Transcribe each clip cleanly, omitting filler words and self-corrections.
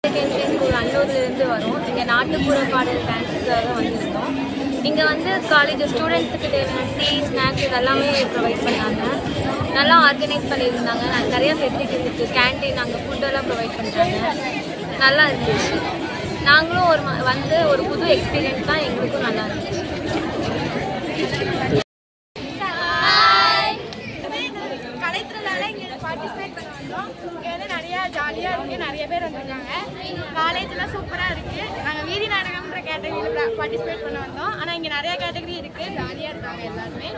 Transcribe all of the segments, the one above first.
Secondary school அன்னூர்லேருந்து வரும். இங்கே நாட்டுப்புற பாடல் டான்ஸுக்காக வந்திருந்தோம். இங்கே வந்து காலேஜ் ஸ்டூடெண்ட்ஸுக்கு தேவையான டீ ஸ்நாக்ஸ் இதெல்லாமே ப்ரொவைட் பண்ணாங்க. நல்லா ஆர்கனைஸ் பண்ணியிருந்தாங்க. நிறையா ஃபெசிலிட்டிஸ் இருக்குது. கேன்டீன் அங்கே ஃபுட்டெல்லாம் ப்ரொவைட் பண்ணுறாங்க. நல்லா இருந்துச்சு. நாங்களும் ஒரு புது எக்ஸ்பீரியன்ஸ் தான். எங்களுக்கும் நல்லா இருந்துச்சு. பார்ட்டிசிபேட் பண்ண வந்தோம். இங்கே வந்து நிறையா ஜாலியாக இருக்குது. நிறைய பேர் வந்திருக்காங்க. காலேஜெலாம் சூப்பராக இருக்குது. நாங்கள் வீதி நாடகம்ன்ற கேட்டகரியில் பார்ட்டிசிபேட் பண்ண வந்தோம். ஆனால் இங்கே நிறையா கேட்டகரி இருக்குது. ஜாலியாக இருக்காங்க எல்லாருமே.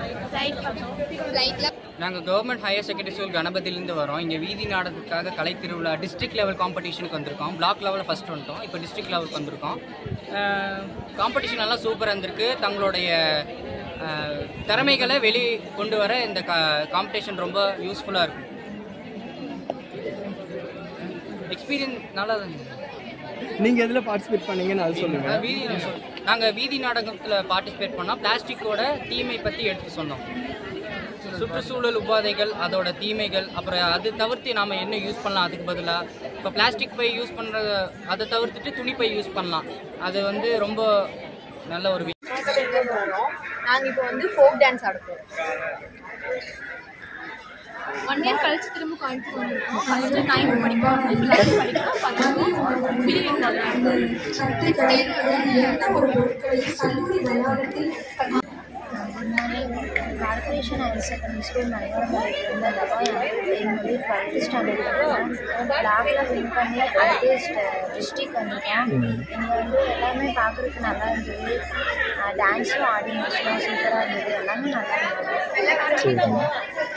லைட்டில் நாங்கள் கவர்மெண்ட் ஹையர் செகண்டரி ஸ்கூல் கணபதியிலேருந்து வரோம். இங்கே வீதி நாடகத்துக்காக கலை திருவிழா டிஸ்ட்ரிக்ட் லெவல் காம்படிஷனுக்கு வந்திருக்கோம். பிளாக் லெவலில் ஃபஸ்ட் வந்துட்டோம். இப்போ டிஸ்ட்ரிக்ட் லெவலுக்கு வந்திருக்கோம். காம்படிஷன் நல்லா சூப்பராக இருந்திருக்கு. தங்களுடைய திறமைகளை கொண்டு வர இந்த காம்படிஷன் ரொம்ப யூஸ்ஃபுல்லாக இருக்கும். எக்ஸ்பீரியன்ஸ் நல்லா தான். நீங்கள் எதில் பார்ட்டிசிபேட் பண்ணீங்கன்னு அது சொல்லுங்கள். நாங்கள் வீதி நாடகத்தில் பார்ட்டிசிபேட் பண்ணோம். பிளாஸ்டிக்கோட தீமை பற்றி எடுத்து சொன்னோம். சுற்றுச்சூழல் உபாதைகள், அதோட தீமைகள், அப்புறம் அது தவிர்த்து நாம் என்ன யூஸ் பண்ணலாம். அதுக்கு பதிலாக இப்போ பிளாஸ்டிக் பை யூஸ் பண்ணுறத அதை தவிர்த்துட்டு துணிப்பை யூஸ் பண்ணலாம். அது வந்து ரொம்ப நல்ல ஒரு நாங்கள் இப்போ வந்து ஃபோக் டான்ஸ் ஆடுறோம். 1 இயர் கழிச்சு திரும்ப கோயம்புத்தூர் வந்துருக்கோம். ஃபஸ்ட்டு 9th படிப்போம், 12th படிப்போம், 10th ஃபீலிங் நல்லா corporation higher secondary school Malayalam இருந்ததப்போ என்னுடைய 12th ஸ்டாண்டர்ட் பிளாக்ல வின் பண்ணி அடுத்த டிஸ்ட்ரிக் வந்துட்டேன். இங்கே வந்து எல்லாமே பார்க்குறதுக்கு நல்லா இருந்தது. டான்ஸும் ஆடி முடிச்சோம். சூப்பராக இருந்தது. எல்லாமே நல்லா இருந்தது.